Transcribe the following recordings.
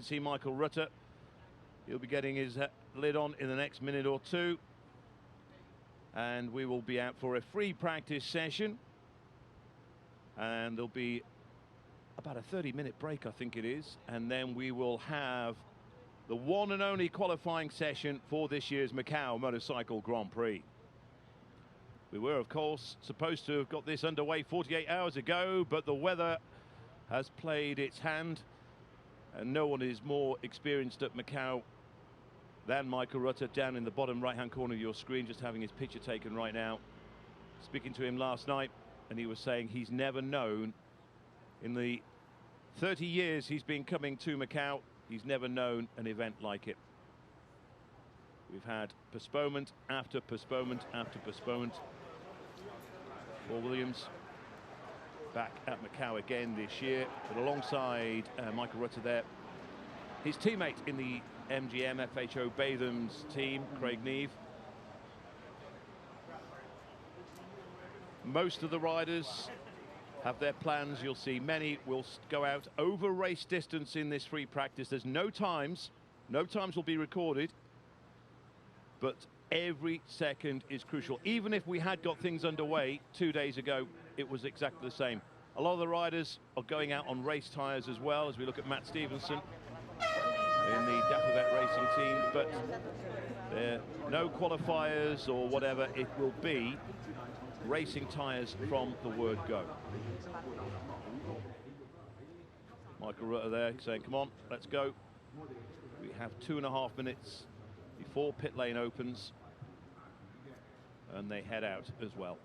See Michael Rutter. He'll be getting his lid on in the next minute or two, and we will be out for a free practice session, and there'll be about a 30-minute break, I think it is, and then we will have the one and only qualifying session for this year's Macau Motorcycle Grand Prix. We were, of course, supposed to have got this underway 48 hours ago, but the weather has played its hand, and no one is more experienced at Macau than Michael Rutter, down in the bottom right-hand corner of your screen, just having his picture taken right now. Speaking to him last night, and he was saying he's never known, in the 30 years he's been coming to Macau, he's never known an event like it. We've had postponement after postponement after postponement. Paul Williams back at Macau again this year, but alongside Michael Rutter there, his teammate in the MGM FHO Batham's team, Craig Neve. Most of the riders have their plans. You'll see many will go out over race distance in this free practice. There's no times will be recorded, but every second is crucial. Even if we had got things underway 2 days ago, it was exactly the same. A lot of the riders are going out on race tyres as well, as we look at Matt Stevenson in the Dappervet racing team, but no qualifiers or whatever. It will be racing tyres from the word go. Michael Rutter there saying, come on, let's go. We have 2.5 minutes before pit lane opens, and they head out as well.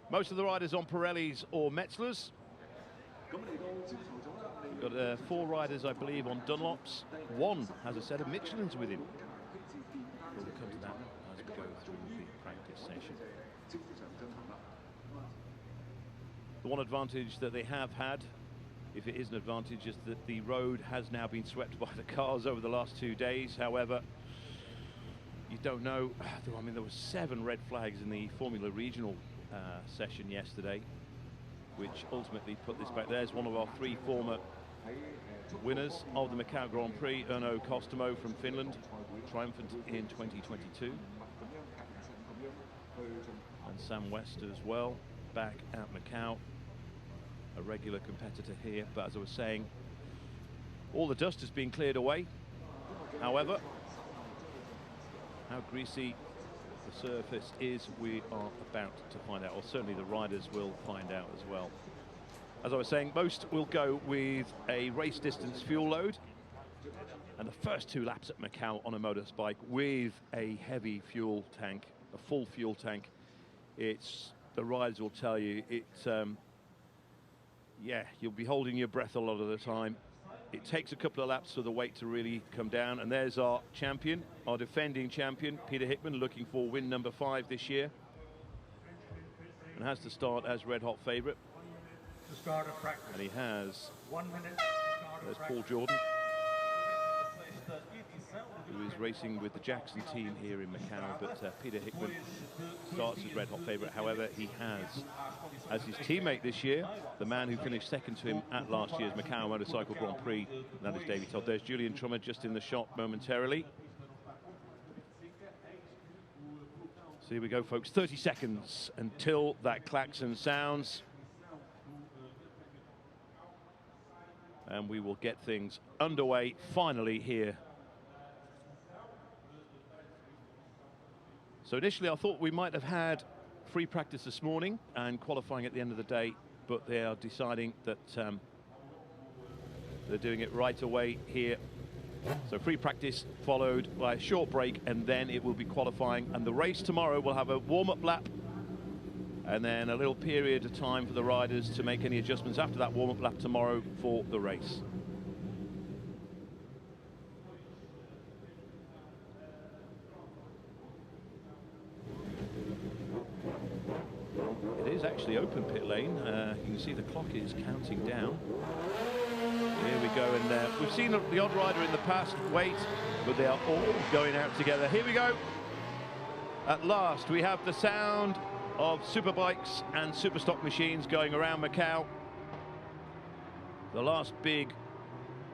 Most of the riders on Pirellis or Metzlers. We've got 4 riders, I believe, on Dunlops. One has a set of Michelins with him. We'll come to that as we go through the practice session. The one advantage that they have had, if it is an advantage, is that the road has now been swept by the cars over the last 2 days. However, you don't know. I mean, there were 7 red flags in the Formula Regional session yesterday, which ultimately put this back. There's one of our 3 former winners of the Macau Grand Prix, Erno Costamo from Finland, triumphant in 2022. And Sam West as well, back at Macau, a regular competitor here. But as I was saying, all the dust has been cleared away. However, how greasy the surface is, we are about to find out, or certainly the riders will find out as well. As I was saying, most will go with a race distance fuel load, and the first 2 laps at Macau on a motorbike with a heavy fuel tank, a full fuel tank. It's, the riders will tell you, it's yeah, you'll be holding your breath a lot of the time. It takes a couple of laps for the weight to really come down, and there's our champion, our defending champion, Peter Hickman, looking for win number 5 this year, and has to start as red-hot favourite. And he has, 1 minute. There's Paul Jordan, who is racing with the Jackson team here in Macau, but Peter Hickman starts as red-hot favourite. However, he has, as his teammate this year, the man who finished second to him at last year's Macau Motorcycle Grand Prix, and that is Davey Todd. There's Julian Trummer just in the shot momentarily. So here we go, folks, 30 seconds until that klaxon sounds. And we will get things underway finally here. So initially I thought we might have had free practice this morning and qualifying at the end of the day, but they are deciding that they're doing it right away here. So free practice followed by a short break, and then it will be qualifying, and the race tomorrow will have a warm-up lap and then a little period of time for the riders to make any adjustments after that warm-up lap tomorrow for the race. It is actually open pit lane. You can see the clock is counting down. Here we go, and we've seen the odd rider in the past wait, but they are all going out together. Here we go. At last, we have the sound of superbikes and superstock machines going around Macau. The last big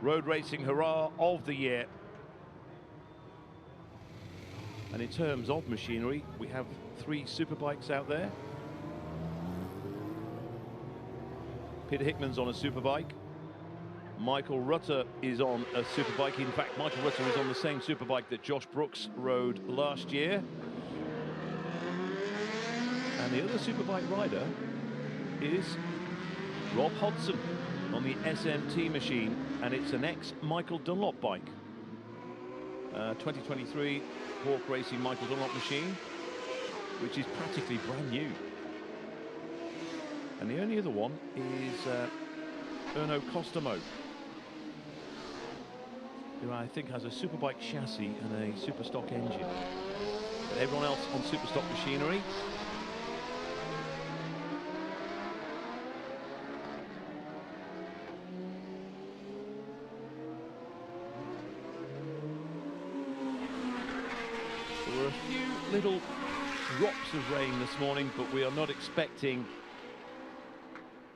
road racing hurrah of the year. And in terms of machinery, we have 3 superbikes out there. Peter Hickman's on a superbike. Michael Rutter is on a superbike. In fact, Michael Rutter is on the same superbike that Josh Brooks rode last year. And the other superbike rider is Rob Hodson on the SMT machine, and it's an ex-Michael Dunlop bike. 2023 Hawk Racing Michael Dunlop machine, which is practically brand new. And the only other one is Erno Costomo, who I think has a superbike chassis and a super stock engine. But everyone else on super stock machinery. There were a few little drops of rain this morning, but we are not expecting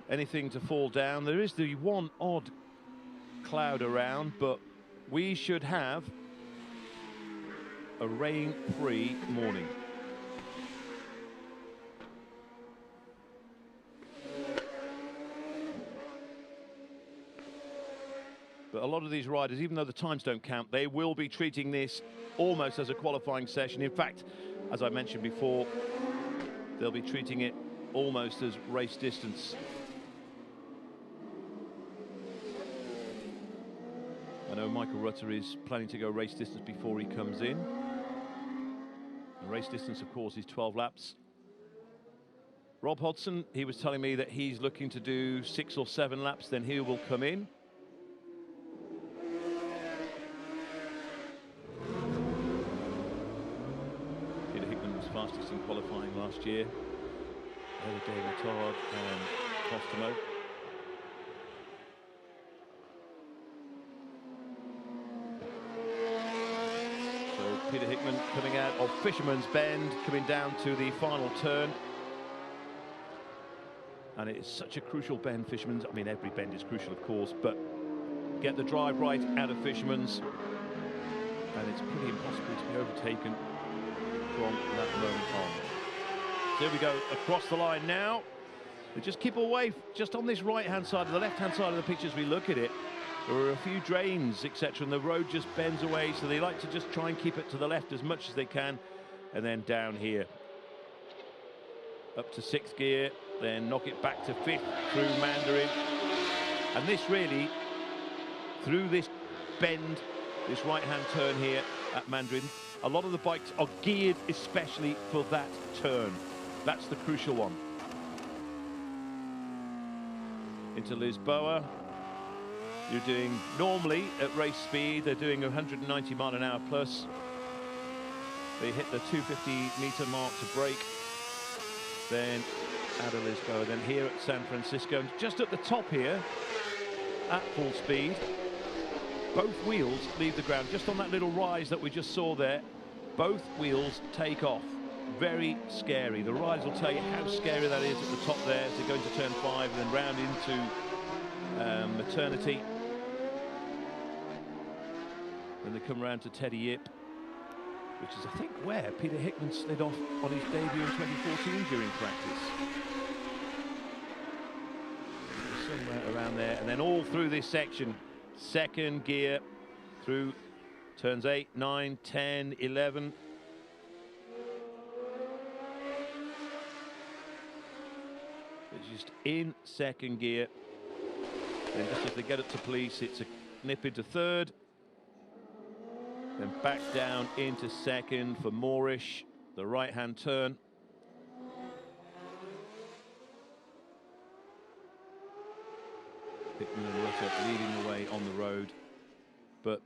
anything to fall down. There is the one odd cloud around, but we should have a rain-free morning. But a lot of these riders, even though the times don't count, they will be treating this almost as a qualifying session. In fact, as I mentioned before, they'll be treating it almost as race distance. I know Michael Rutter is planning to go race distance before he comes in. The race distance, of course, is 12 laps. Rob Hodson, he was telling me that he's looking to do 6 or 7 laps, then he will come in. Peter Hickman was fastest in qualifying last year. Ahead of David Todd and Costomo. Peter Hickman coming out of Fisherman's Bend, coming down to the final turn. And it is such a crucial bend, Fisherman's. I mean, every bend is crucial, of course, but get the drive right out of Fisherman's, and it's pretty impossible to be overtaken from that moment on. So here we go, across the line now. We just keep away, just on this right-hand side, the left-hand side of the pitch as we look at it. There are a few drains, etc., and the road just bends away, so they like to just try and keep it to the left as much as they can, and then down here. Up to 6th gear, then knock it back to 5th through Mandarin. And this really, through this bend, this right-hand turn here at Mandarin, a lot of the bikes are geared especially for that turn. That's the crucial one. Into Lisboa. You're doing, normally at race speed, they're doing 190 mile an hour plus. They hit the 250-meter mark to brake. Then out of Lisboa, then here at San Francisco. Just at the top here, at full speed, both wheels leave the ground. Just on that little rise that we just saw there, both wheels take off. Very scary. The riders will tell you how scary that is at the top there as they go into turn 5 and then round into Maternity. Then they come round to Teddy Yip, which is, I think, where Peter Hickman slid off on his debut in 2014 during practice. Somewhere around there, and then all through this section, 2nd gear through turns 8, 9, 10, 11. It's just in 2nd gear. Then just as they get up to police, it's a nip into 3rd. Then back down into 2nd for Moorish, the right-hand turn. Hickman and Rutter leading the way on the road. But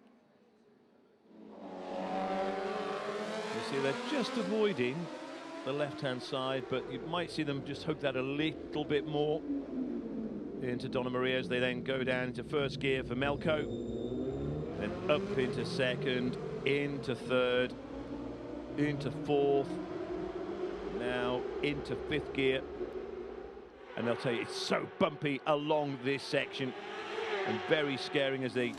you see they're just avoiding the left-hand side, but you might see them just hook that a little bit more into Donna Maria as they then go down into 1st gear for Melko. Then up into 2nd, into 3rd, into 4th, now into 5th gear. And they'll tell you it's so bumpy along this section and very scaring as they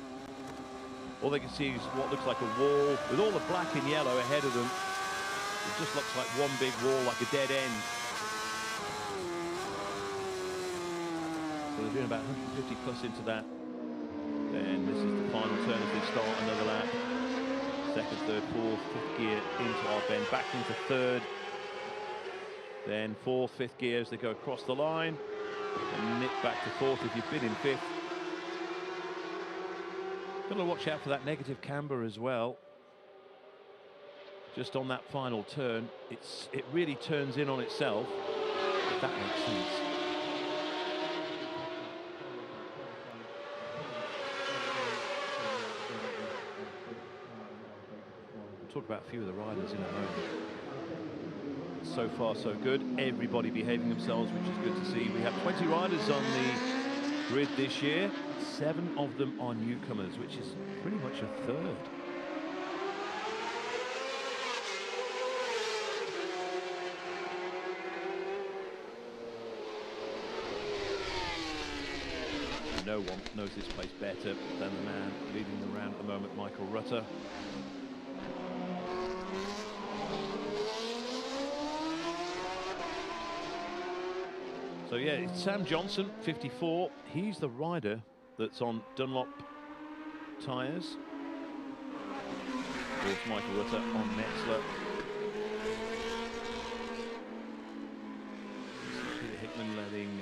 All they can see is what looks like a wall with all the black and yellow ahead of them. It just looks like one big wall, like a dead end. So they're doing about 150 plus into that. Then this is the final turn as they start another lap. Second, third, fourth, fifth gear into our bend, back into third. Then fourth, fifth gear as they go across the line. And nip back to fourth if you've been in fifth. Got to watch out for that negative camber as well. Just on that final turn, it really turns in on itself, if that makes sense. We'll talk about a few of the riders in a moment. So far, so good. Everybody behaving themselves, which is good to see. We have 20 riders on the grid this year. 7 of them are newcomers, which is pretty much a third. No one knows this place better than the man leading the round at the moment, Michael Rutter. So yeah, it's Sam Johnson, 54. He's the rider that's on Dunlop tyres. Of course, Michael Rutter on Metzler. Peter Hickman letting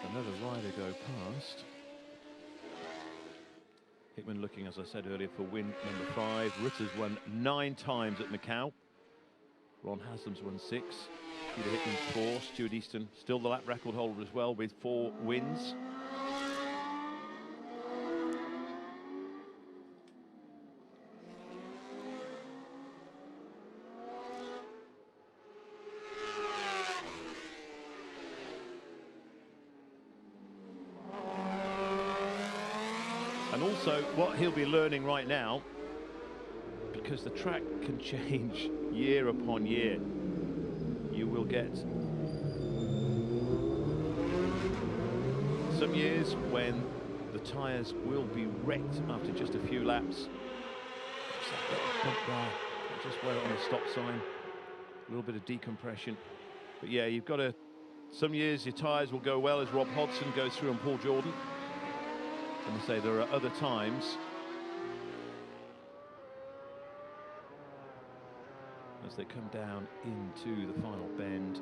another rider go past. Hickman looking, as I said earlier, for win number 5. Rutter's won 9 times at Macau. Ron Haslam's won 6. Peter Hickman 4. Stuart Easton still the lap record holder as well with 4 wins. And also what he'll be learning right now, because the track can change year upon year. You will get some years when the tyres will be wrecked after just a few laps. Just that little bump there, just wear it on the stop sign. A little bit of decompression. But yeah, you've got to, some years your tyres will go well as Rob Hodgson goes through and Paul Jordan. And I say there are other times as they come down into the final bend.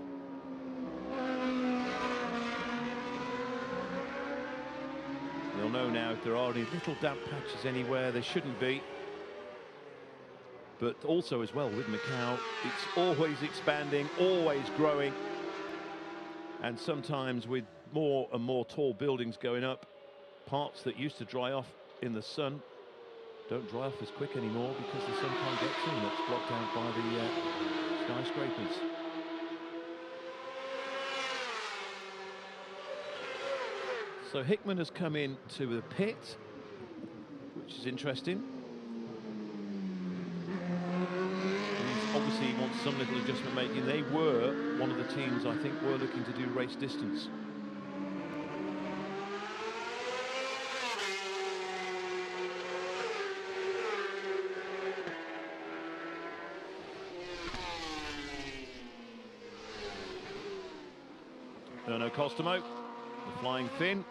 They'll know now if there are any little damp patches anywhere. There shouldn't be. But also as well with Macau, it's always expanding, always growing. And sometimes with more and more tall buildings going up, parts that used to dry off in the sun don't dry off as quick anymore because the sun can't get to them. It's blocked out by the skyscrapers. So Hickman has come into the pit, which is interesting. He obviously wants some little adjustment making. They were one of the teams I think were looking to do race distance. Costomo, the flying Finn.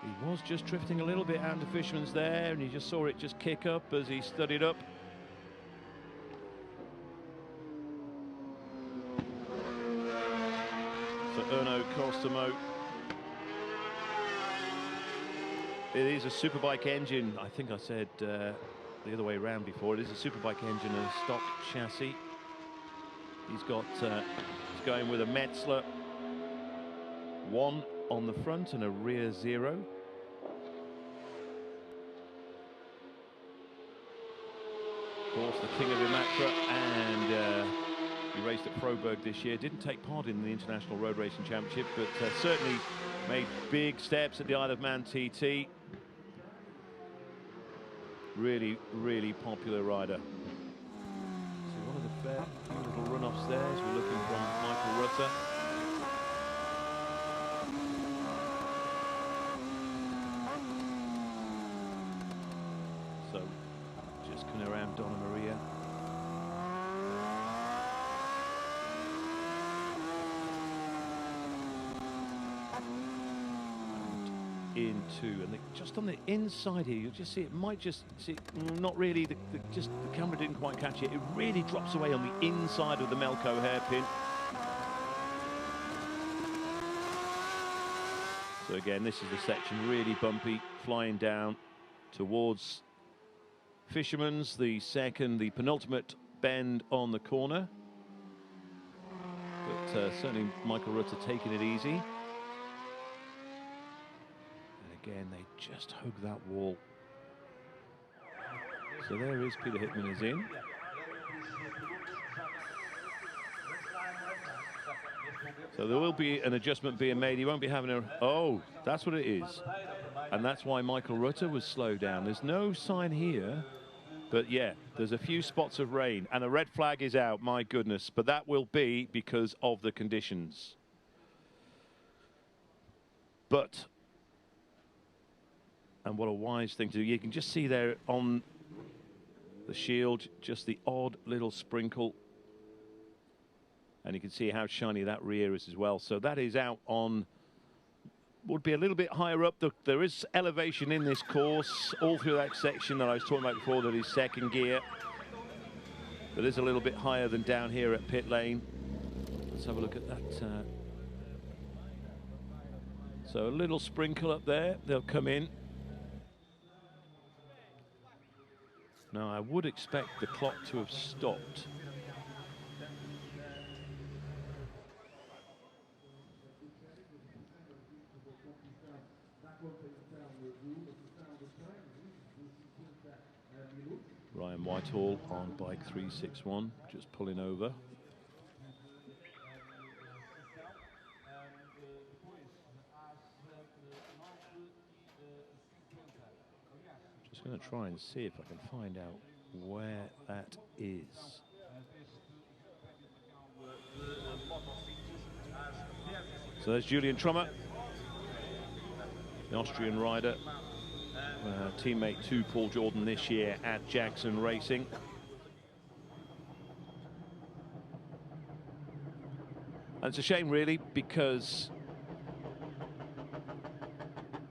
He was just drifting a little bit out into Fishman's there, and you just saw it just kick up as he studied up. So Erno Costomo. It is a superbike engine. I think I said the other way around before. It is a superbike engine, a stock chassis. He's got, he's going with a Metzler 1 on the front and a rear 0. Of course, the king of Imatra, and he raced at Froberg this year. Didn't take part in the International Road Racing Championship, but certainly made big steps at the Isle of Man TT. Really, really popular rider. So one of the fair few little run-offs there as we're looking from Michael Rutter. So just coming around Donna Maria. And just on the inside here, you'll just see it might just see, not really, just the camera didn't quite catch it. It really drops away on the inside of the Melco hairpin. So again, this is the section really bumpy, flying down towards Fisherman's, the penultimate bend on the corner. But certainly Michael Rutter taking it easy. Again, they just hug that wall. So there is Peter Hickman is in. So there will be an adjustment being made. He won't be having a... Oh, that's what it is. And that's why Michael Rutter was slowed down. There's no sign here. But yeah, there's a few spots of rain. And a red flag is out, my goodness. But that will be because of the conditions. But... And what a wise thing to do. You can just see there on the shield, just the odd little sprinkle. And you can see how shiny that rear is as well. So that is out on, would be a little bit higher up. There is elevation in this course, all through that section that I was talking about before, that is second gear. That is a little bit higher than down here at pit lane. Let's have a look at that. So a little sprinkle up there, they'll come in. Now, I would expect the clock to have stopped. Ryan Whitehall on bike 361, just pulling over. Just going to try and see if I can find out where that is. So there's Julian Trummer, the Austrian rider, teammate to Paul Jordan this year at Jackson Racing. And it's a shame really, because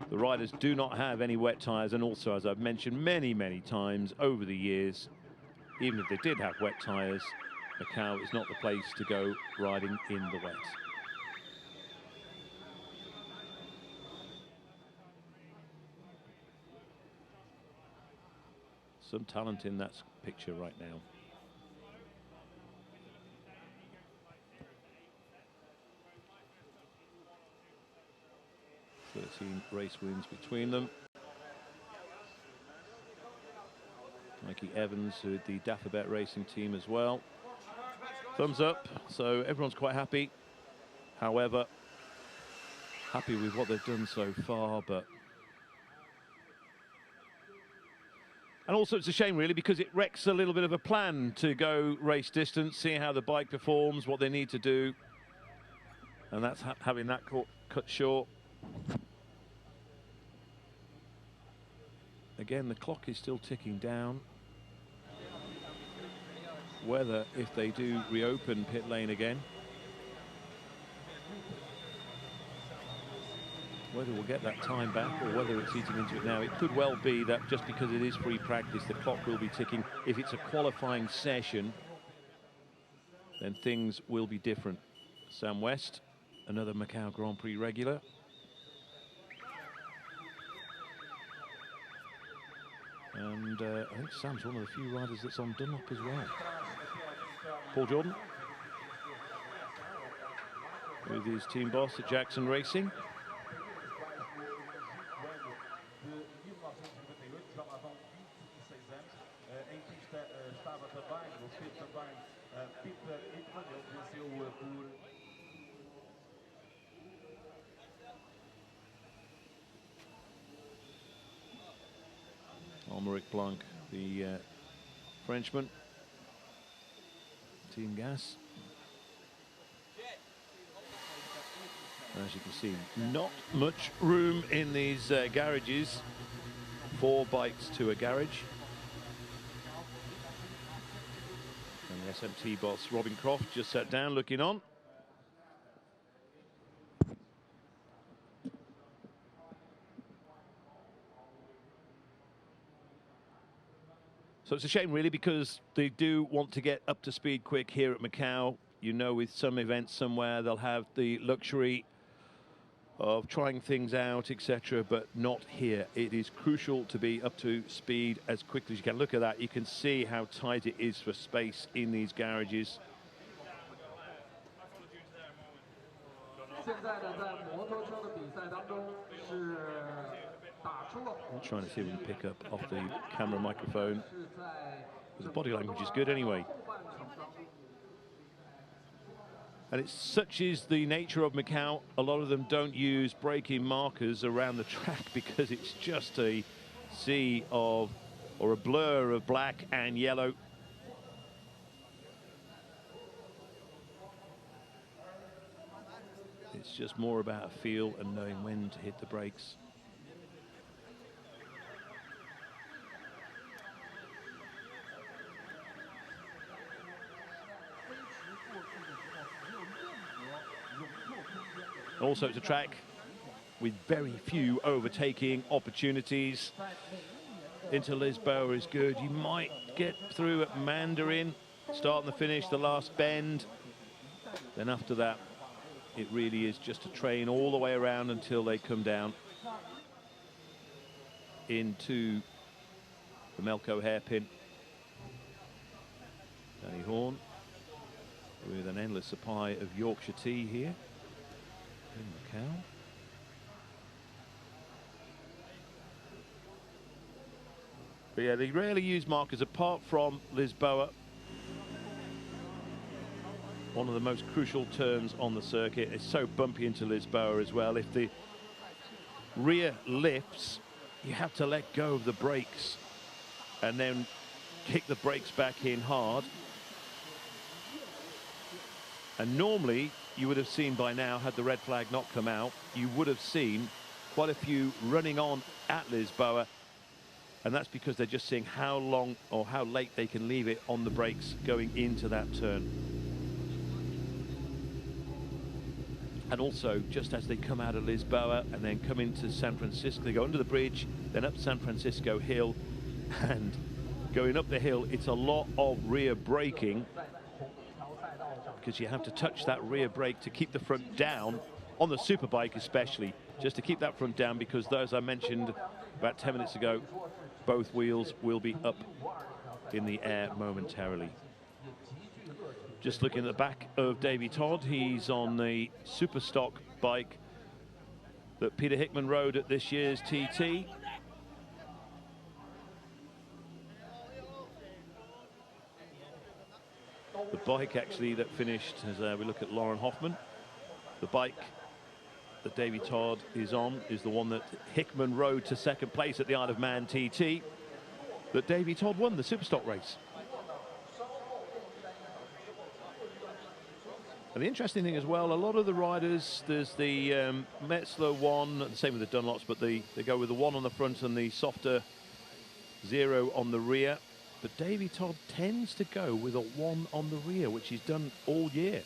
the riders do not have any wet tyres, and also, as I've mentioned many times over the years, even if they did have wet tyres, Macau is not the place to go riding in the wet. Some talent in that picture right now. 13 race wins between them. Mikey Evans with the Dapperbet Racing team as well. Thumbs up, so everyone's quite happy. However, happy with what they've done so far, but... And also it's a shame really, because it wrecks a little bit of a plan to go race distance, see how the bike performs, what they need to do. And that's having that cut short. Again, the clock is still ticking down. Whether, if they do reopen pit lane again, whether we'll get that time back or whether it's eating into it now. It could well be that just because it is free practice, the clock will be ticking. If it's a qualifying session, then things will be different. Sam West, another Macau Grand Prix regular. And I think Sam's one of the few riders that's on Dunlop as well. Paul Jordan with his team boss at Jackson Racing. Almeric Blanc, the Frenchman, Team Gas. As you can see, not much room in these garages. 4 bikes to a garage. The SMT boss Robin Croft just sat down looking on. So it's a shame really, because they do want to get up to speed quick here at Macau. You know, with some events somewhere they'll have the luxury of trying things out, etc., but not here. It is crucial to be up to speed as quickly as you can. Look at that, you can see how tight it is for space in these garages. I'm trying to see if we can pick up off the camera microphone. The body language is good anyway. And it's such is the nature of Macau, a lot of them don't use braking markers around the track because it's just a sea of, or a blur of black and yellow. It's just more about a feel and knowing when to hit the brakes. Also, it's a track with very few overtaking opportunities. Into Lisboa is good. You might get through at Mandarin, start and the finish, the last bend. Then after that, it really is just a train all the way around until they come down into the Melco hairpin. Danny Horn with an endless supply of Yorkshire tea here in Macau. But yeah, they rarely use markers apart from Lisboa. One of the most crucial turns on the circuit. It's so bumpy into Lisboa as well. If the rear lifts, you have to let go of the brakes and then kick the brakes back in hard. And normally, you would have seen by now, had the red flag not come out, you would have seen quite a few running on at Lisboa. And that's because they're just seeing how long or how late they can leave it on the brakes going into that turn. And also, just as they come out of Lisboa and then come into San Francisco, they go under the bridge, then up San Francisco Hill, and going up the hill, it's a lot of rear braking, because you have to touch that rear brake to keep the front down, on the superbike especially, just to keep that front down, because as I mentioned about 10 minutes ago, both wheels will be up in the air momentarily. Just looking at the back of Davey Todd, he's on the super stock bike that Peter Hickman rode at this year's TT. The bike actually that finished, as we look at Lauren Hoffman, the bike that Davey Todd is on is the one that Hickman rode to second place at the Isle of Man TT, that Davey Todd won the Superstock race. And the interesting thing as well, a lot of the riders, there's the Metzler one, the same with the Dunlops, but they go with the one on the front and the softer 0 on the rear. But Davey Todd tends to go with a 1 on the rear, which he's done all year.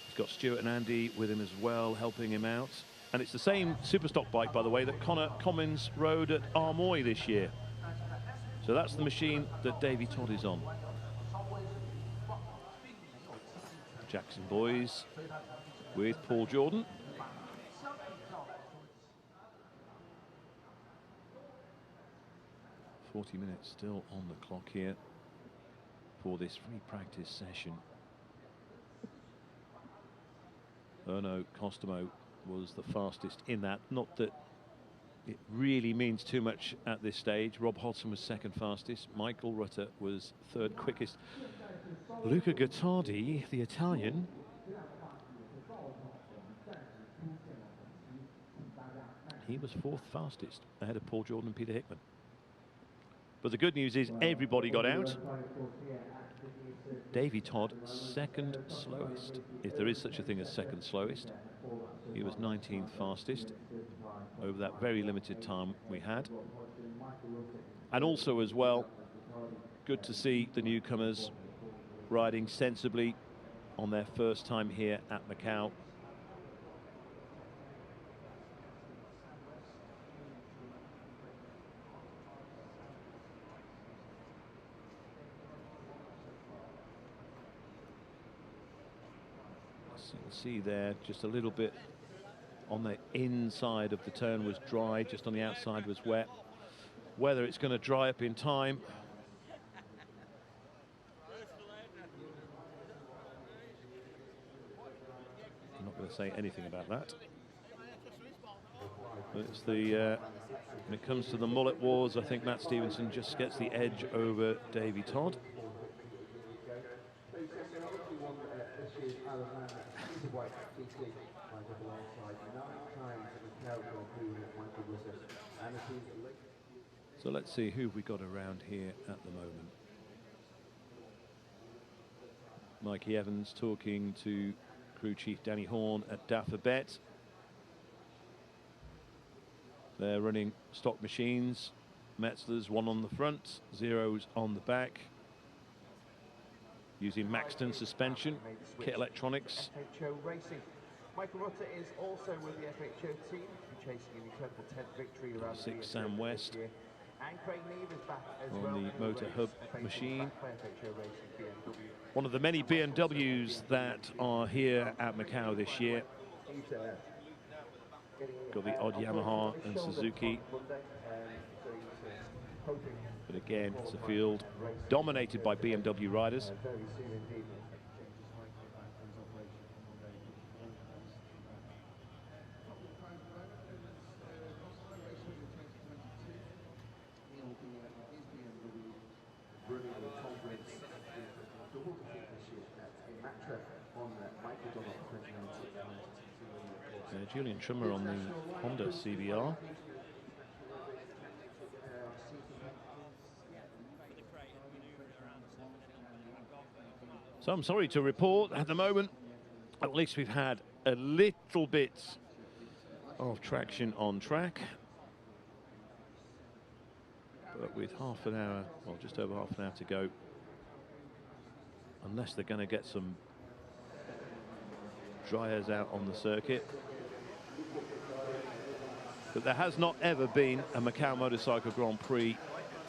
He's got Stuart and Andy with him as well, helping him out. And it's the same Superstock bike, by the way, that Connor Commins rode at Armoy this year. So that's the machine that Davey Todd is on. Jackson boys with Paul Jordan. "40 minutes still on the clock here for this free practice session." Erno Costomo was the fastest in that. Not that it really means too much at this stage. Rob Hodson was second fastest. Michael Rutter was third quickest. Luca Gottardi, the Italian, he was fourth fastest, ahead of Paul Jordan and Peter Hickman. But the good news is everybody got out. Davey Todd, second slowest, if there is such a thing as second slowest. He was 19th fastest over that very limited time we had. And also as well, good to see the newcomers riding sensibly on their first time here at Macau. As you can see there, just a little bit on the inside of the turn was dry, just on the outside was wet. Whether it's going to dry up in time, I'm not going to say anything about that. But it's the when it comes to the mullet wars, I think Matt Stevenson just gets the edge over Davy Todd. So let's see who we got around here at the moment. Mikey Evans talking to crew chief Danny Horn at Dafabet. They're running stock machines. Metzler's one on the front, Zero's on the back. Using Maxton suspension, Kit Electronics. FHO Racing. Michael Rutter is also with the FHO team, chasing an incredible 10th victory around Six Sam West. And Craig Neve is back as on well the Motor Hub machine. Racing, one of the many BMWs that are here at Macau this year. Got the odd Yamaha and Suzuki. But again, it's a field dominated by BMW riders. Julian Trimmer on the Honda CBR. So I'm sorry to report, at the moment, at least we've had a little bit of traction on track. But with half an hour, well, just over half an hour to go, unless they're going to get some dryers out on the circuit. But there has not ever been a Macau Motorcycle Grand Prix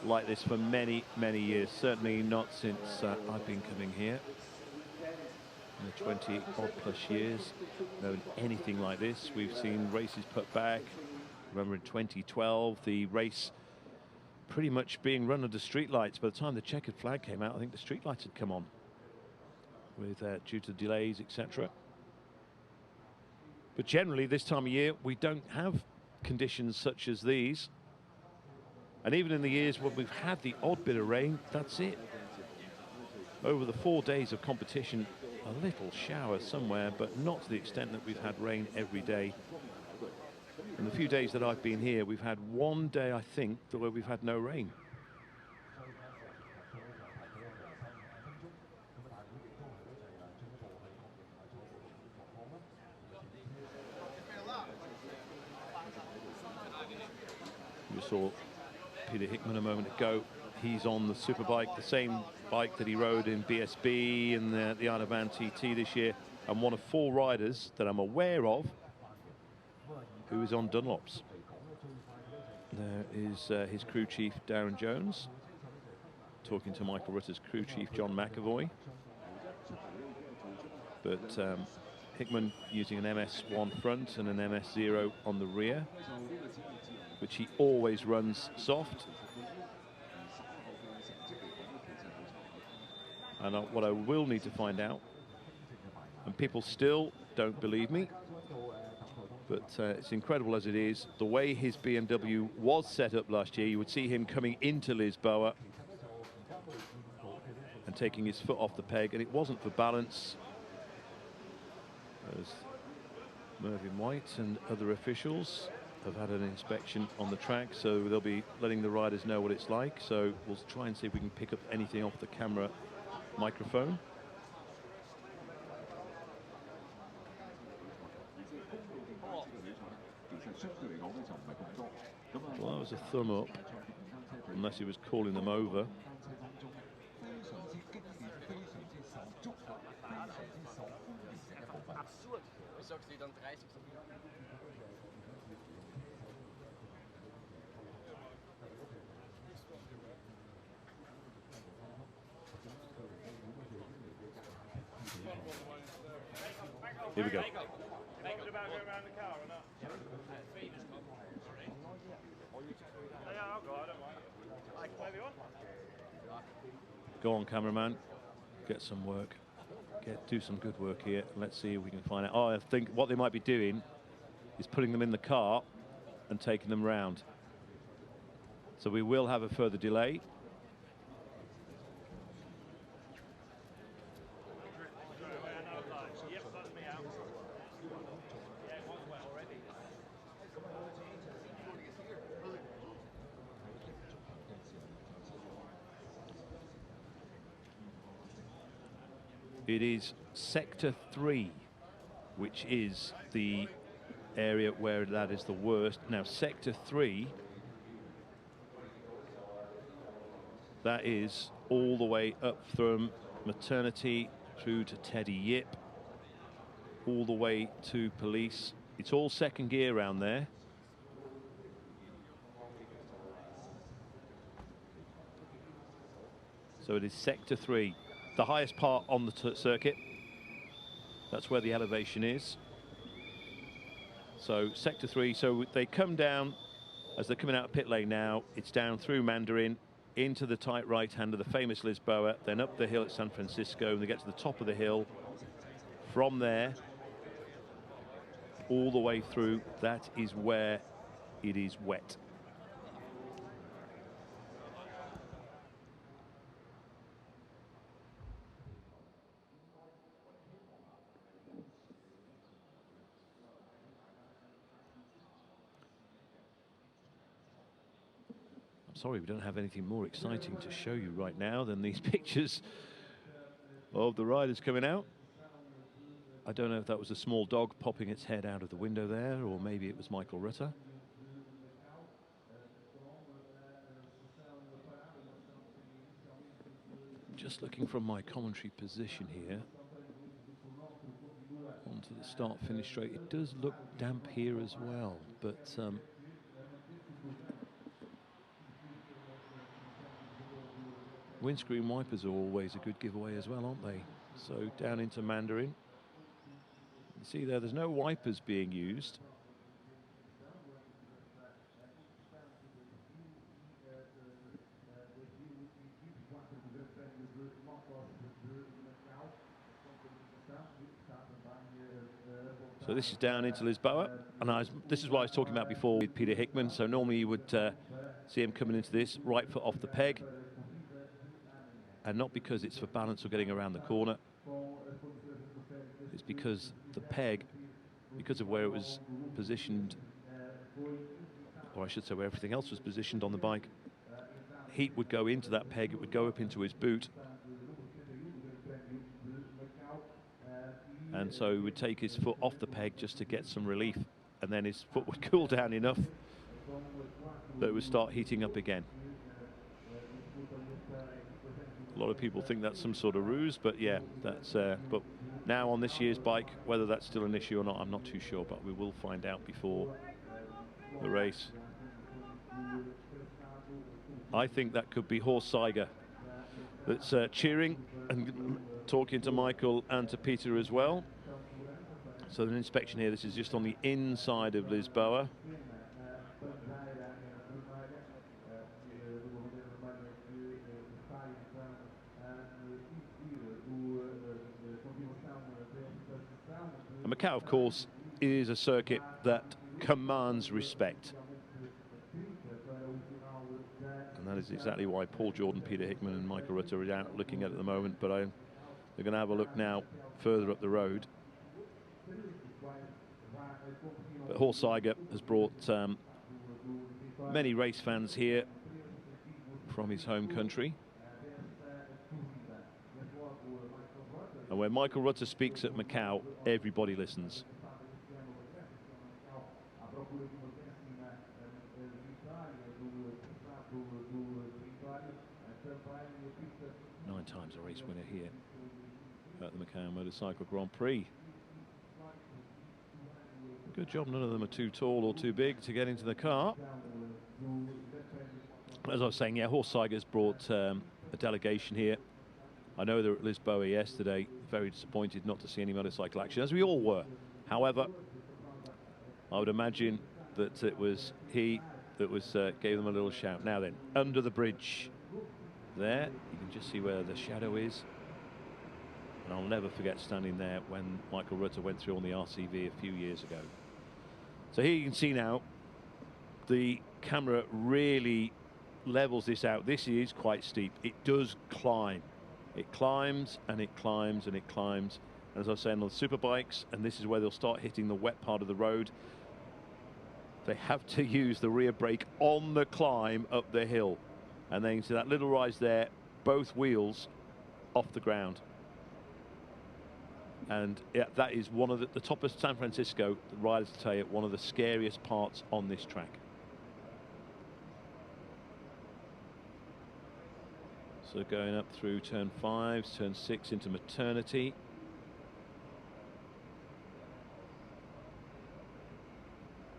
like this for many, many years. Certainly not since I've been coming here. In the 20 odd plus years, known anything like this. We've seen races put back. Remember in 2012, the race pretty much being run under street lights. By the time the checkered flag came out, I think the street lights had come on, with due to delays, etc. But generally, this time of year, we don't have conditions such as these. And even in the years when we've had the odd bit of rain, that's it. Over the 4 days of competition, a little shower somewhere, but not to the extent that we've had rain every day. In the few days that I've been here, we've had one day, I think, where we've had no rain. We saw Peter Hickman a moment ago. He's on the superbike, the same bike that he rode in BSB and the Isle of Man TT this year, and one of 4 riders that I'm aware of who is on Dunlops. There is his crew chief Darren Jones talking to Michael Rutter's crew chief John McAvoy. But Hickman using an MS1 front and an MS0 on the rear, which he always runs soft. And what I will need to find out, and people still don't believe me, but it's incredible as it is, the way his BMW was set up last year. You would see him coming into Lisboa and taking his foot off the peg, and it wasn't for balance. As Mervyn White and other officials have had an inspection on the track, so they'll be letting the riders know what it's like. So we'll try and see if we can pick up anything off the camera microphone. Well, that was a thumb up, unless he was calling them over. Here we go. Go on, cameraman. Get some work. Do some good work here. Let's see if we can find out. Oh, I think what they might be doing is putting them in the car and taking them round. So we will have a further delay. It is Sector 3, which is the area where that is the worst. Now, Sector 3, that is all the way up from maternity through to Teddy Yip, all the way to police. It's all second gear around there. So it is Sector 3. The highest part on the circuit. That's where the elevation is. So Sector 3, so they come down as they're coming out of pit lane now. It's down through Mandarin into the tight right hand of the famous Lisboa, then up the hill at San Francisco, and they get to the top of the hill. From there, all the way through, that is where it is wet. Sorry, we don't have anything more exciting to show you right now than these pictures of the riders coming out. I don't know if that was a small dog popping its head out of the window there, or maybe it was Michael Rutter. Just looking from my commentary position here onto the start-finish straight. It does look damp here as well, but windscreen wipers are always a good giveaway as well, aren't they? So down into Mandarin. You see there's no wipers being used. So this is down into Lisboa, and this is what I was talking about before with Peter Hickman. So normally you would see him coming into this right foot off the peg, and not because it's for balance or getting around the corner. It's because the peg, because of where it was positioned, or I should say where everything else was positioned on the bike, heat would go into that peg, it would go up into his boot, and so he would take his foot off the peg just to get some relief, and then his foot would cool down enough that it would start heating up again. A lot of people think that's some sort of ruse, but yeah, that's but now on this year's bike, whether that's still an issue or not, I'm not too sure, but we will find out before the race. I think that could be Horst Seiger that's cheering and talking to Michael and to Peter as well. So an inspection here, this is just on the inside of Lisboa. And Macau, of course, is a circuit that commands respect. And that is exactly why Paul Jordan, Peter Hickman and Michael Rutter are out looking at the moment, but they're going to have a look now further up the road. But Horst Seiger has brought many race fans here from his home country. And when Michael Rutter speaks at Macau, everybody listens. Nine times a race winner here at the Macau Motorcycle Grand Prix. Good job, none of them are too tall or too big to get into the car. As I was saying, yeah, Horse Tigers brought a delegation here. I know they were at Lisboa yesterday, very disappointed not to see any motorcycle action, as we all were. However, I would imagine that it was he that gave them a little shout. Now then, under the bridge there, you can just see where the shadow is. And I'll never forget standing there when Michael Rutter went through on the RCV a few years ago. So here you can see now, the camera really levels this out. This is quite steep. It does climb. It climbs and it climbs and it climbs. And as I was saying, on the super bikes, and this is where they'll start hitting the wet part of the road, they have to use the rear brake on the climb up the hill. And then you see that little rise there, both wheels off the ground. And yeah, that is one of the top of San Francisco, the riders will tell you, one of the scariest parts on this track. So going up through turn 5, turn 6 into Maternity.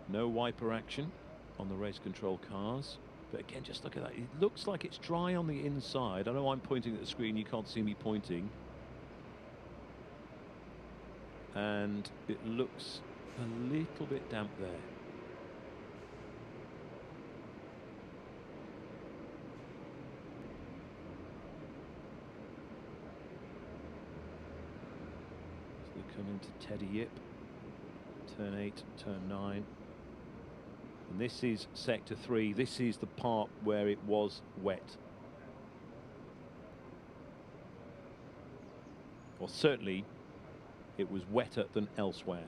No wiper action on the race control cars. But again, just look at that. It looks like it's dry on the inside. I know I'm pointing at the screen, you can't see me pointing. And it looks a little bit damp there. So we come into Teddy Yip, turn 8, turn 9. And this is sector 3. This is the part where it was wet. Well, certainly it was wetter than elsewhere.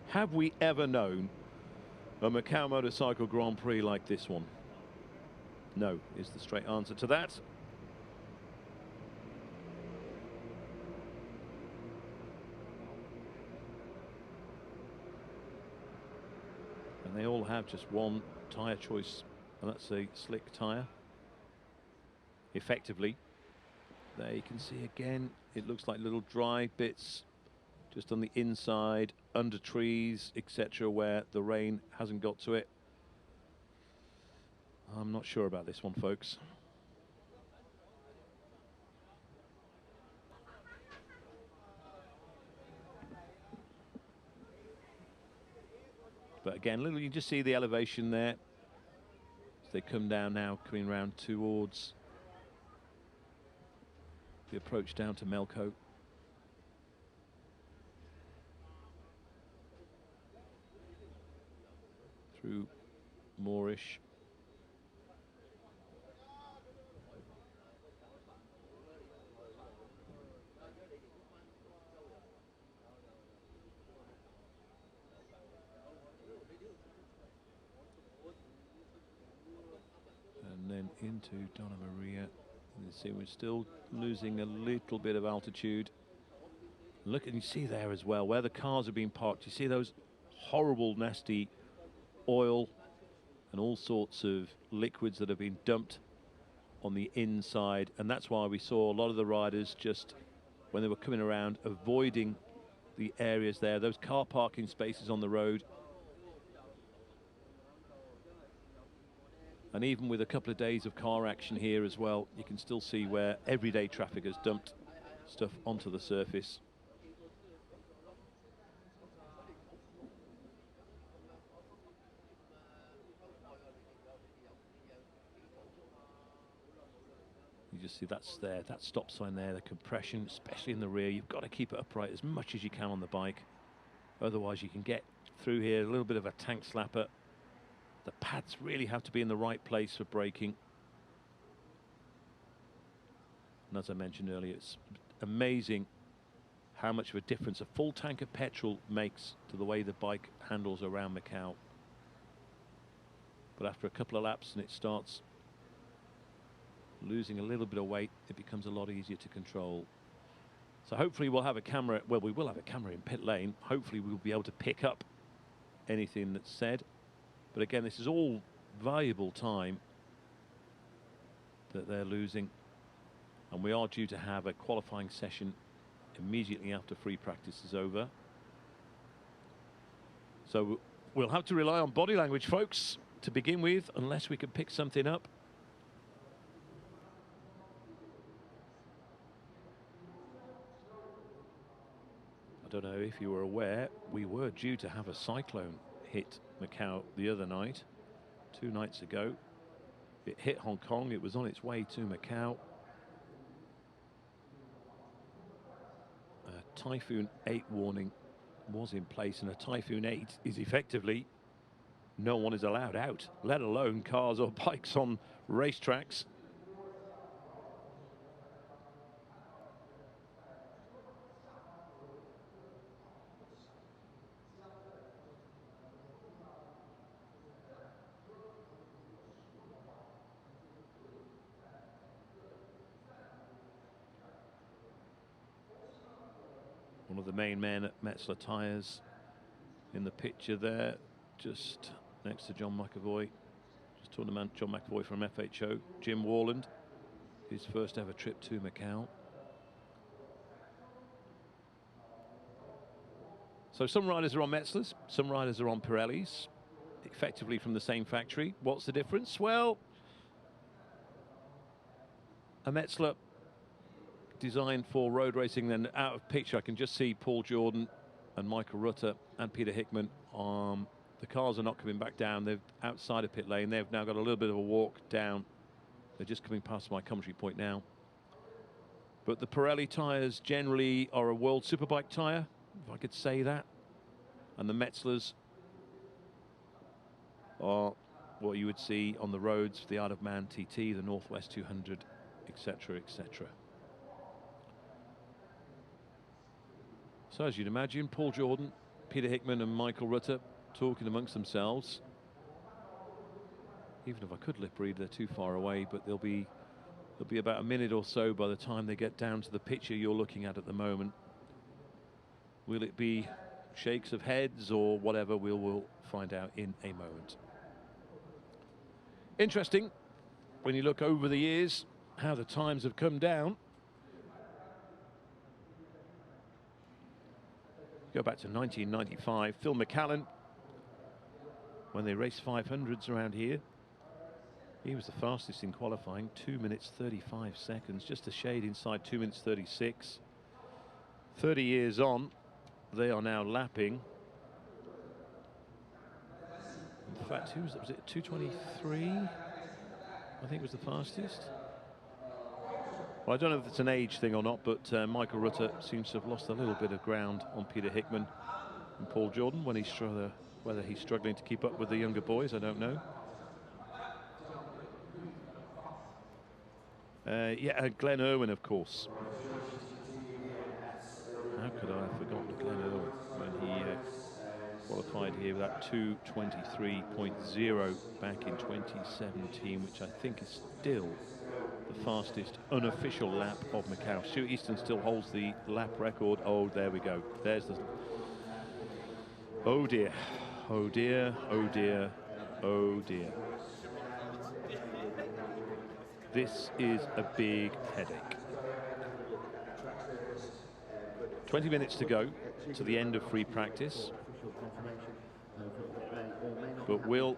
Have we ever known a Macau Motorcycle Grand Prix like this one? No, is the straight answer to that. And they all have just one tyre choice, and that's a slick tyre. Effectively, there you can see again, it looks like little dry bits just on the inside, under trees, etc., where the rain hasn't got to it. I'm not sure about this one, folks. But again, little, you just see the elevation there as they come down now, coming round towards the approach down to Melco. Through Moorish. And then into Donna Maria. You see we're still losing a little bit of altitude. Look, and you see there as well where the cars are being parked. You see those horrible, nasty oil and all sorts of liquids that have been dumped on the inside, and that's why we saw a lot of the riders just when they were coming around avoiding the areas there, those car parking spaces on the road. And even with a couple of days of car action here as well, you can still see where everyday traffic has dumped stuff onto the surface. You just see that's there, that stop sign there, the compression, especially in the rear. You've got to keep it upright as much as you can on the bike. Otherwise you can get through here, a little bit of a tank slapper. The pads really have to be in the right place for braking. And as I mentioned earlier, it's amazing how much of a difference a full tank of petrol makes to the way the bike handles around Macau. But after a couple of laps and it starts losing a little bit of weight, it becomes a lot easier to control. So hopefully we'll have a camera, well, we will have a camera in pit lane. Hopefully we'll be able to pick up anything that's said. But again, this is all valuable time that they're losing. And we are due to have a qualifying session immediately after free practice is over. So we'll have to rely on body language, folks, to begin with, unless we can pick something up. I don't know if you were aware, we were due to have a cyclone hit Macau the other night, 2 nights ago. It hit Hong Kong, it was on its way to Macau. A Typhoon 8 warning was in place, and a Typhoon 8 is effectively no one is allowed out, let alone cars or bikes on racetracks. One of the main men at Metzler Tyres in the picture there, just next to John McAvoy. Just talking to John McAvoy from FHO. Jim Warland, his first ever trip to Macau. So some riders are on Metzlers, some riders are on Pirellis, effectively from the same factory. What's the difference? Well, a Metzler designed for road racing, then out of picture I can just see Paul Jordan and Michael Rutter and Peter Hickman. The cars are not coming back down, they're outside of pit lane. They've now got a little bit of a walk down. They're just coming past my commentary point now. But the Pirelli tyres generally are a World Superbike tyre, if I could say that, and the Metzlers are what you would see on the roads, the Isle of Man TT, the Northwest 200, etc, etc. So as you'd imagine, Paul Jordan, Peter Hickman and Michael Rutter talking amongst themselves. Even if I could lip read, they're too far away, but there'll be about a minute or so by the time they get down to the picture you're looking at the moment. Will it be shakes of heads or whatever? We'll find out in a moment. Interesting, when you look over the years, how the times have come down. Go back to 1995, Phil McCallan, when they raced 500s around here. He was the fastest in qualifying, 2 minutes 35 seconds, just a shade inside 2 minutes 36. 30 years on, they are now lapping. In fact, who was that? Was it 2:23? I think was the fastest. Well, I don't know if it's an age thing or not, but Michael Rutter seems to have lost a little bit of ground on Peter Hickman and Paul Jordan when he's whether he's struggling to keep up with the younger boys, I don't know. Yeah, Glenn Irwin, of course. How could I have forgotten Glenn Irwin when he qualified here with that 2:23.0 back in 2017, which I think is still the fastest unofficial lap of Macau. Stuart Easton still holds the lap record. Oh, there we go. There's the... Oh dear. Oh dear. Oh dear. Oh dear. This is a big headache. 20 minutes to go to the end of free practice. But Will...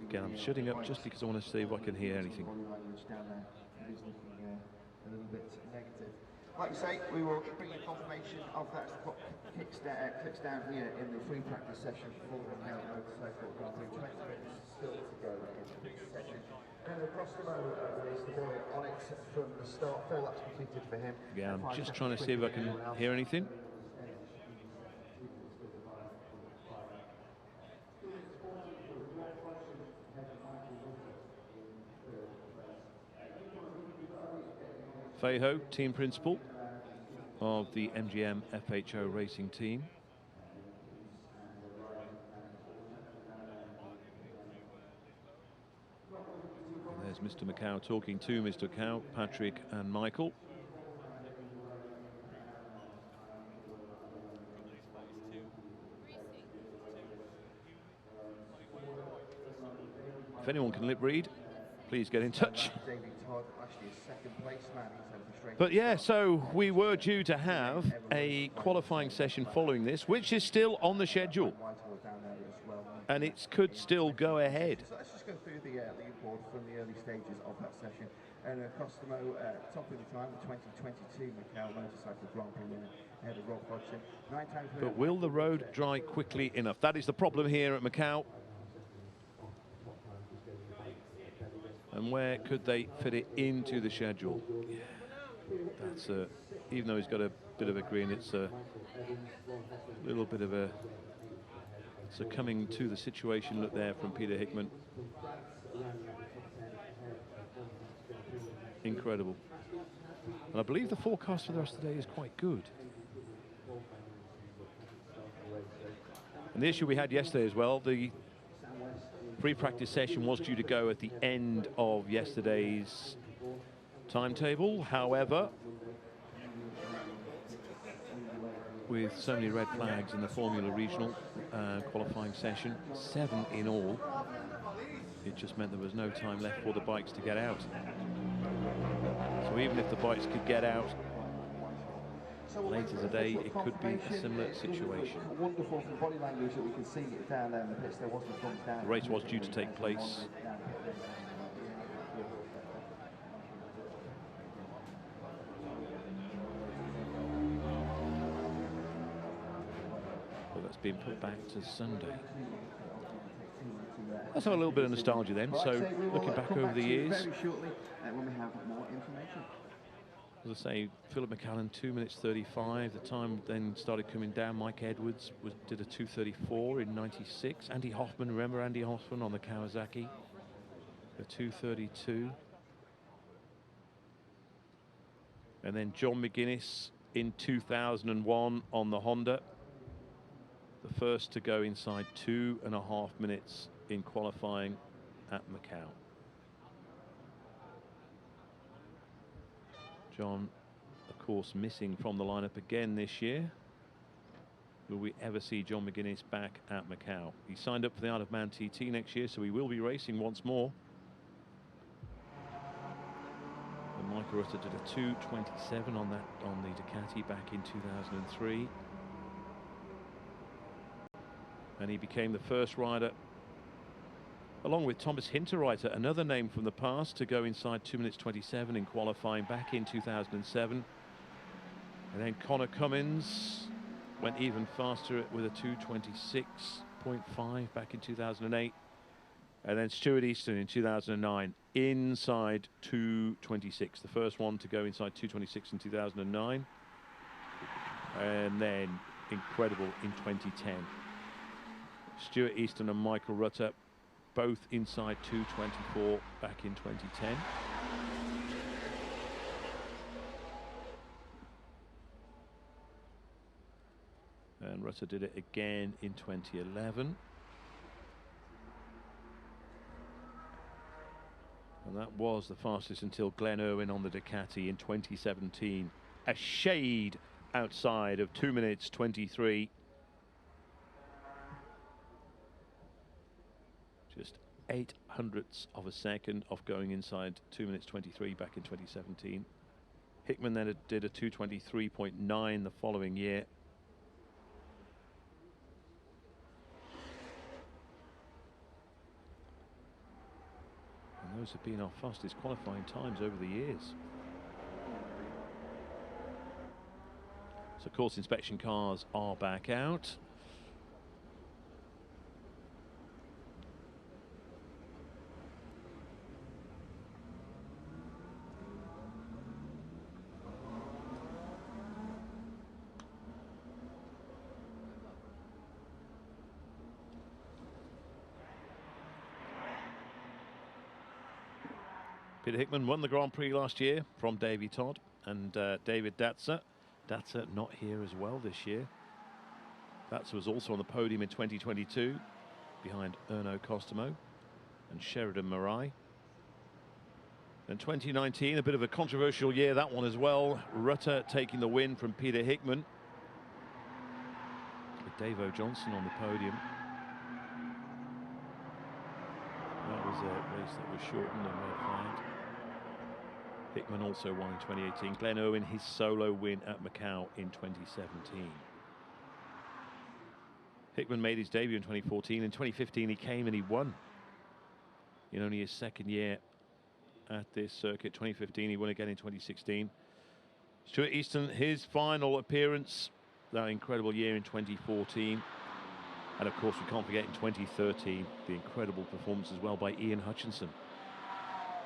Again, I'm shutting up just because I want to see if I can hear anything. Like you say, we will bring you confirmation of that as the clock kicks down here in the free practice session for the Macau Motorcycle Grand Prix. 20 minutes still to go in this session. And across the road is the boy Onyx from the start. 4 laps completed for him. Yeah, I'm just trying to see if I can hear anything. Feiho, team principal of the MGM FHO racing team. And there's Mr. Macau talking to Mr. Macau, Patrick and Michael. If anyone can lip read, please get in touch. David Todd, actually a second place man. But yeah, so we were due to have a qualifying session following this, which is still on the schedule. And it could still go ahead. So let's just go through the leaderboard from the early stages of that session. And Costomo, top of the time, the 2022 Macau Motorcycle Grand Prix winner, ahead of Rob Hodgson. But will the road dry quickly enough? That is the problem here at Macau. And where could they fit it into the schedule? Yeah, that's even though he's got a bit of a green, it's a little bit of a succumbing to the situation look there from Peter Hickman. Incredible. And I believe the forecast for the rest of the day is quite good. And the issue we had yesterday as well, the free practice session was due to go at the end of yesterday's timetable. However, with so many red flags in the Formula Regional qualifying session, 7 in all, it just meant there was no time left for the bikes to get out. So even if the bikes could get out later today, it could be a similar situation. Wonderful from body language that we can see down there in the pits. There wasn't thumbs down. The race was due to take place that's been put back to Sunday. Let's have a little bit of nostalgia then. So looking back over the years, very shortly when we have more information. As I say, Philip McCallan 2 minutes 35. The time then started coming down. Mike Edwards did a 2:34 in '96. Andy Hoffman, remember Andy Hoffman on the Kawasaki, a 2:32. And then John McGuinness in 2001 on the Honda, the first to go inside 2.5 minutes in qualifying at Macau. John, of course, missing from the lineup again this year. Will we ever see John McGuinness back at Macau? He signed up for the Isle of Man TT next year, so he will be racing once more. And Michael Rutter did a 2:27 on the Ducati back in 2003. And he became the first rider, along with Thomas Hinterreiter, another name from the past, to go inside 2 minutes 27 in qualifying back in 2007. And then Connor Cummins went even faster with a 2:26.5 back in 2008. And then Stuart Easton in 2009 inside 2:26, the first one to go inside 2:26 in 2009. And then incredible in 2010. Stuart Easton and Michael Rutter both inside 2:24 back in 2010. And Rutter did it again in 2011. And that was the fastest until Glenn Irwin on the Ducati in 2017. A shade outside of 2 minutes 23. Just 0.08 of a second off going inside 2 minutes 23 back in 2017. Hickman then did a 2:23.9 the following year. And those have been our fastest qualifying times over the years. So course inspection cars are back out. Peter Hickman won the Grand Prix last year from Davey Todd and David Datzer. Datzer not here as well this year. Datzer was also on the podium in 2022 behind Erno Costomo and Sheridan Marai. And 2019, a bit of a controversial year, that one as well. Rutter taking the win from Peter Hickman, with Dave O. Johnson on the podium. That was race that was shortened and red flagged. Hickman also won in 2018. Glenn Irwin, his solo win at Macau in 2017. Hickman made his debut in 2014. In 2015 he came and he won. In only his second year at this circuit. 2015 he won again in 2016. Stuart Easton, his final appearance, that incredible year in 2014. And of course we can't forget in 2013 the incredible performance as well by Ian Hutchinson.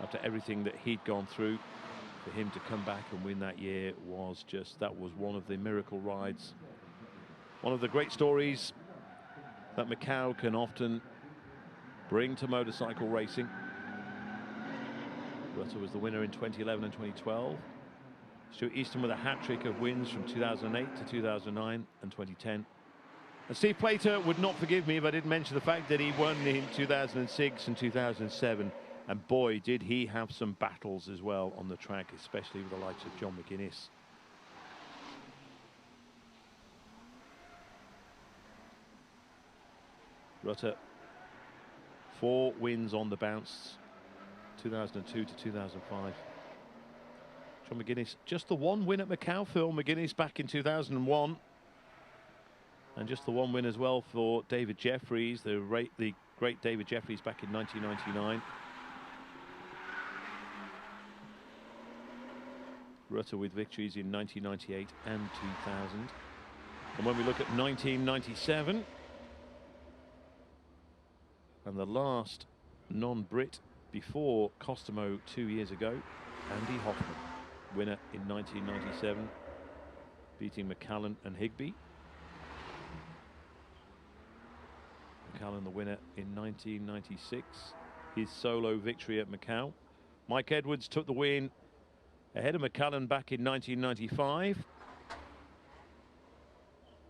After everything that he'd gone through, for him to come back and win that year was just, that was one of the miracle rides. One of the great stories that Macau can often bring to motorcycle racing. Rutter was the winner in 2011 and 2012. Stuart Easton with a hat-trick of wins from 2008 to 2009 and 2010. And Steve Plater would not forgive me if I didn't mention the fact that he won in 2006 and 2007. And boy, did he have some battles as well on the track, especially with the likes of John McGuinness. Rutter, 4 wins on the bounce, 2002 to 2005. John McGuinness, just the 1 win at Macau. Phil McGuinness back in 2001. And just the 1 win as well for David Jeffries, the great David Jeffries back in 1999. Rutter with victories in 1998 and 2000. And when we look at 1997, and the last non-Brit before Costomo 2 years ago, Andy Hoffman, winner in 1997, beating McCallan and Higby. McCallan the winner in 1996, his solo victory at Macau. Mike Edwards took the win ahead of McCallan back in 1995.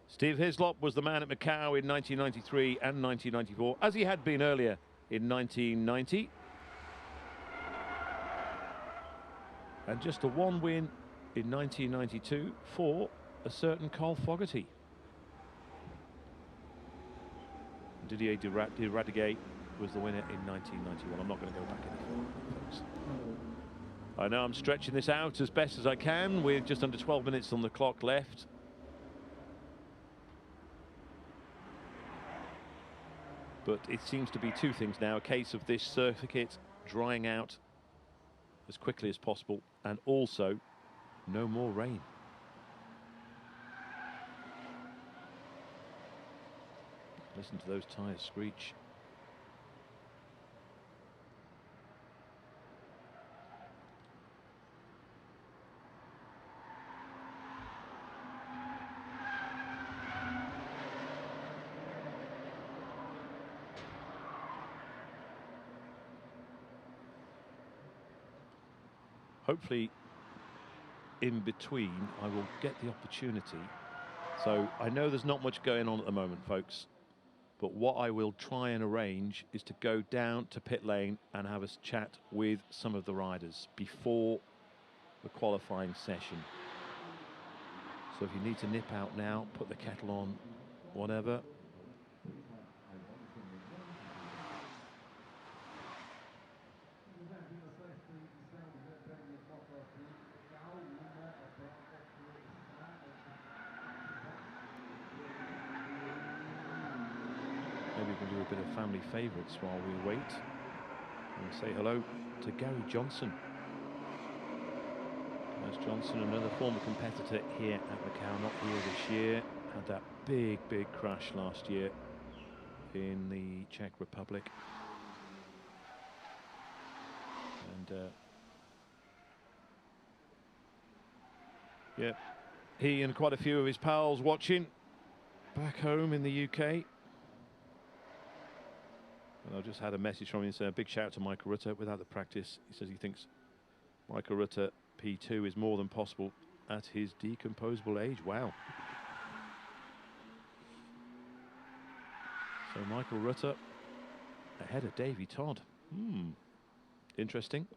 Steve Hislop was the man at Macau in 1993 and 1994, as he had been earlier in 1990. And just a 1 win in 1992 for a certain Carl Fogarty. Didier de Radiguet was the winner in 1991. I'm not going to go back any further, folks. I know I'm stretching this out as best as I can with just under 12 minutes on the clock left. But it seems to be 2 things now. A case of this circuit drying out as quickly as possible, and also no more rain. Listen to those tyres screech. Hopefully in between I will get the opportunity. So I know there's not much going on at the moment, folks, but what I will try and arrange is to go down to pit lane and have a chat with some of the riders before the qualifying session. So if you need to nip out now, put the kettle on, whatever. Maybe we can do a bit of family favourites while we wait. And say hello to Gary Johnson. There's Johnson, another former competitor here at Macau, not here this year. Had that big crash last year in the Czech Republic. And yeah, he and quite a few of his pals watching back home in the UK. And I've just had a message from him saying a big shout out to Michael Rutter. Without the practice, he says he thinks Michael Rutter P2 is more than possible at his decomposable age. Wow. So Michael Rutter ahead of Davey Todd. Interesting.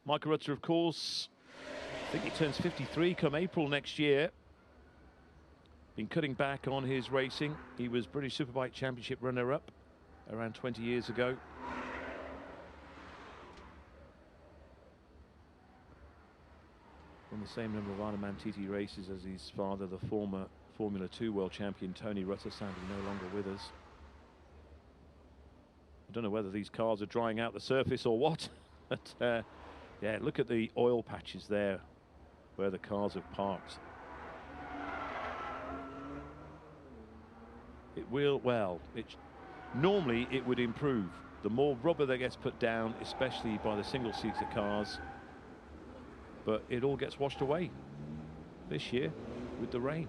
Michael Rutter, of course, I think he turns 53 come April next year. Been cutting back on his racing. He was British Superbike Championship runner-up around 20 years ago. won the same number of Ironman TT races as his father, the former Formula 2 world champion Tony Rutter, sadly no longer with us. I don't know whether these cars are drying out the surface or what, but yeah, look at the oil patches there where the cars have parked. It will, well, normally it would improve. The more rubber that gets put down, especially by the single-seater cars, but it all gets washed away this year with the rain.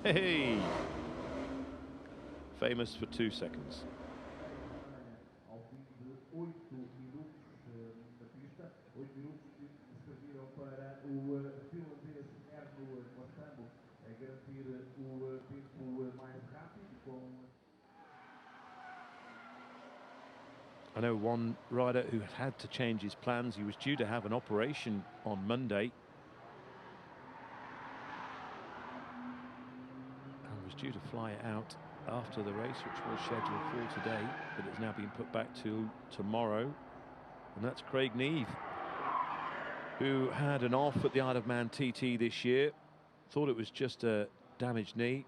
Hey! Famous for 2 seconds. I know one rider who had to change his plans. He was due to have an operation on Monday and was due to fly out after the race, which was scheduled for today, but it's now been put back to tomorrow. And that's Craig Neve, who had an off at the Isle of Man TT this year. Thought it was just a damaged knee.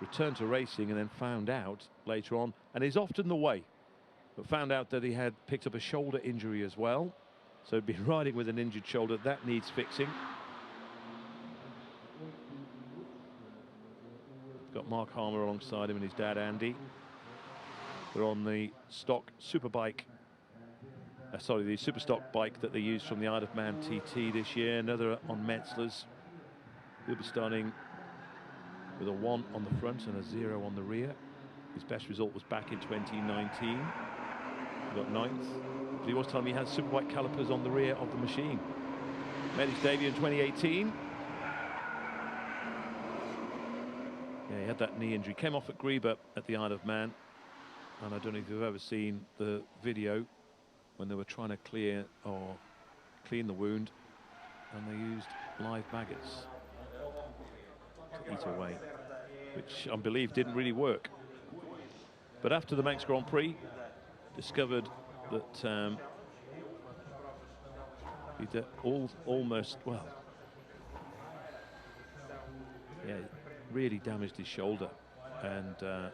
Returned to racing and then found out later on, and is often the way, but found out that he had picked up a shoulder injury as well. So he'd been riding with an injured shoulder. That needs fixing. Got Mark Harmer alongside him and his dad Andy. They're on the stock superbike. Sorry, the super stock bike that they used from the Isle of Man TT this year. Another on Metzler's. He'll be starting with a 1 on the front and a 0 on the rear. His best result was back in 2019. He got 9th. But he was telling me he has superbike calipers on the rear of the machine. Made his debut in 2018. Yeah, he had that knee injury. Came off at Greba at the Isle of Man. And I don't know if you've ever seen the video when they were trying to clean the wound, and they used live maggots to eat away, which I believe didn't really work. But after the Manx Grand Prix, discovered that he'd almost, well, yeah, really damaged his shoulder, and the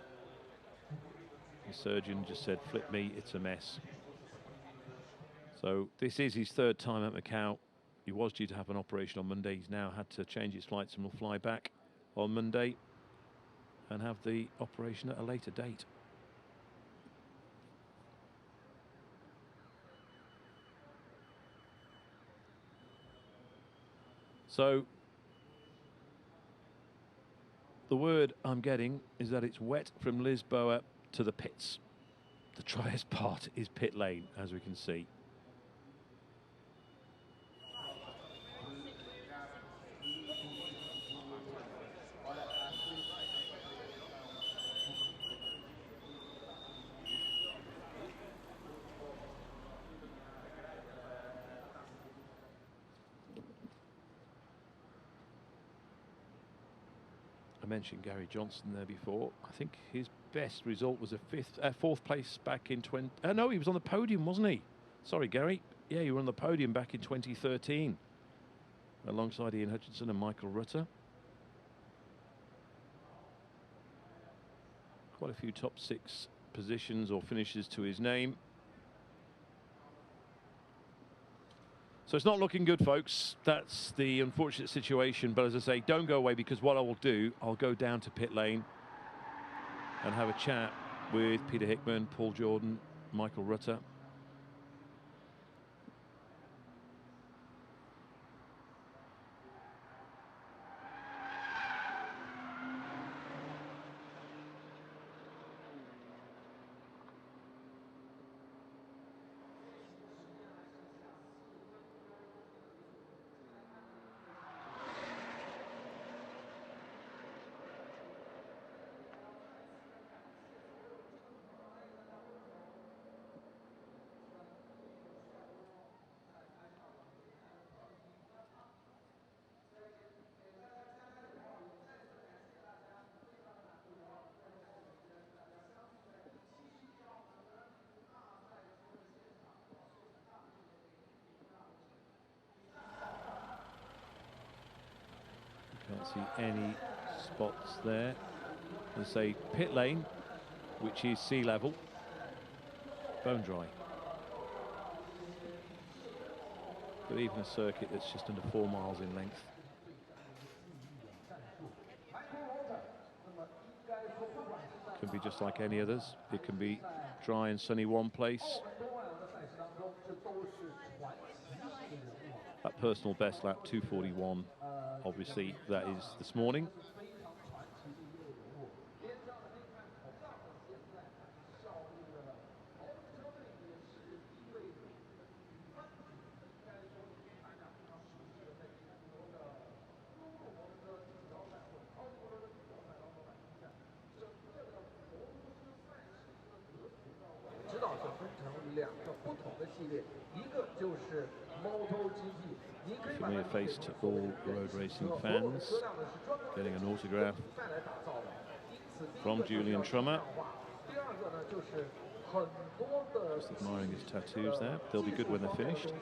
surgeon just said, "Flip me, it's a mess." So this is his 3rd time at Macau. He was due to have an operation on Monday. He's now had to change his flights and will fly back on Monday and have the operation at a later date. So the word I'm getting is that it's wet from Lisboa to the pits. The driest part is pit lane, as we can see. I mentioned Gary Johnson there before. I think his best result was a 4th place back in no, he was on the podium, wasn't he? Sorry, Gary. Yeah, you were on the podium back in 2013 alongside Ian Hutchinson and Michael Rutter. Quite a few top 6 positions or finishes to his name. So it's not looking good, folks. That's the unfortunate situation. But as I say, don't go away, because what I will do, I'll go down to pit lane and have a chat with Peter Hickman, Paul Jordan, Michael Rutter. Can't see any spots there. As I say, pit lane, which is sea level, bone dry. But even a circuit that's just under 4 miles in length. Can be just like any others. It can be dry and sunny one place. That personal best lap 2:41, obviously that is this morning. Familiar face to all road racing fans. Getting an autograph from Julian Trummer. Just admiring his tattoos there. They'll be good when they're finished.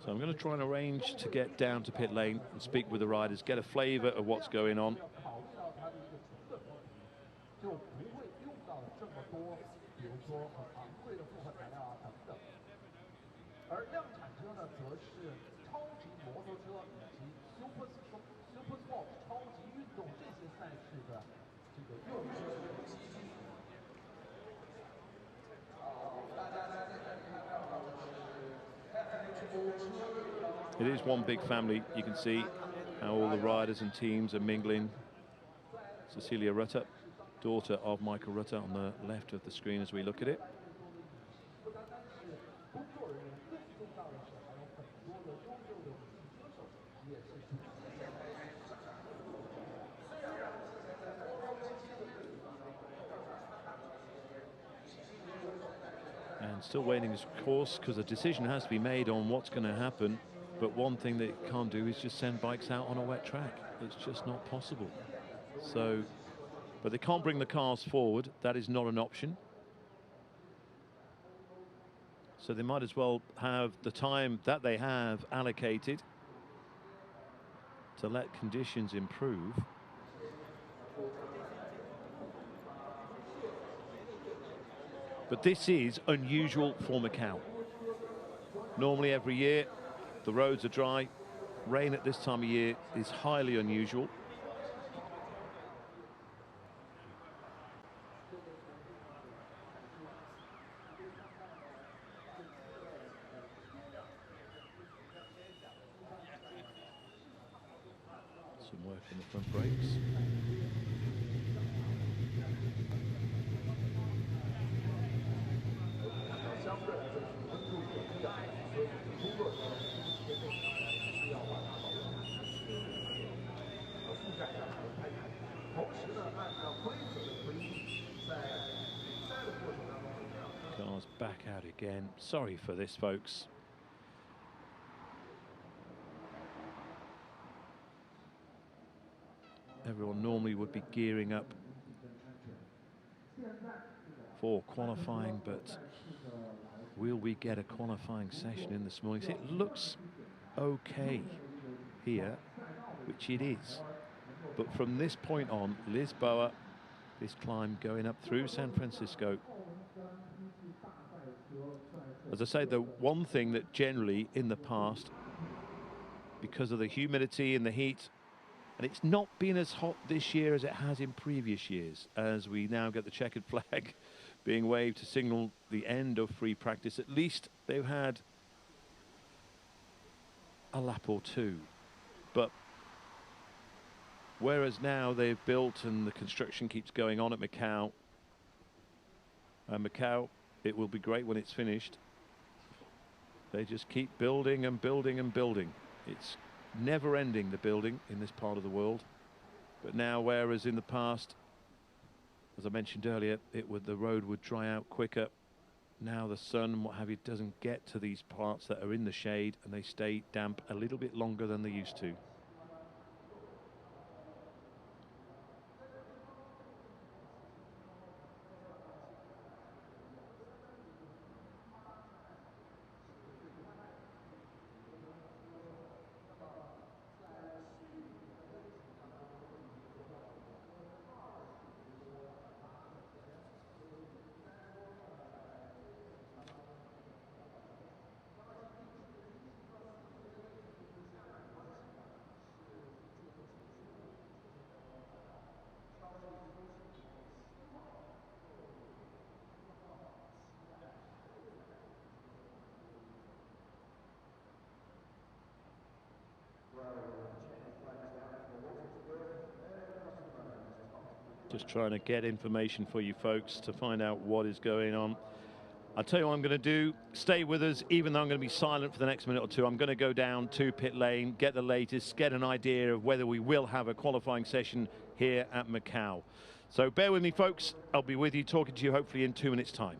So I'm going to try and arrange to get down to pit lane and speak with the riders, get a flavour of what's going on. It is one big family. You can see how all the riders and teams are mingling. Cecilia Rutter, daughter of Michael Rutter, on the left of the screen as we look at it. And still waiting, of course, because a decision has to be made on what's going to happen. But one thing that it can't do is just send bikes out on a wet track. It's just not possible. So, but they can't bring the cars forward. That is not an option. So they might as well have the time that they have allocated to let conditions improve. But this is unusual for Macau. Normally every year the roads are dry. Rain at this time of year is highly unusual. Some work on the front brakes. Cars back out again. Sorry for this, folks. Everyone normally would be gearing up for qualifying, but will we get a qualifying session in this morning? It looks okay here, which it is. But from this point on, Lisboa, this climb going up through San Francisco. As I say, the one thing that generally in the past, because of the humidity and the heat, and it's not been as hot this year as it has in previous years, as we now get the checkered flag being waved to signal the end of free practice. At least they've had a lap or two. But whereas now they've built and the construction keeps going on at Macau, and Macau, it will be great when it's finished. They just keep building and building and building. It's never ending, the building in this part of the world. But now, whereas in the past, as I mentioned earlier, the road would dry out quicker. Now the sun and what have you doesn't get to these parts that are in the shade, and they stay damp a little bit longer than they used to. Just trying to get information for you folks to find out what is going on. I'll tell you what I'm going to do. Stay with us, even though I'm going to be silent for the next minute or two. I'm going to go down to pit lane, get the latest, get an idea of whether we will have a qualifying session here at Macau. So bear with me, folks. I'll be with you, talking to you hopefully in 2 minutes' time.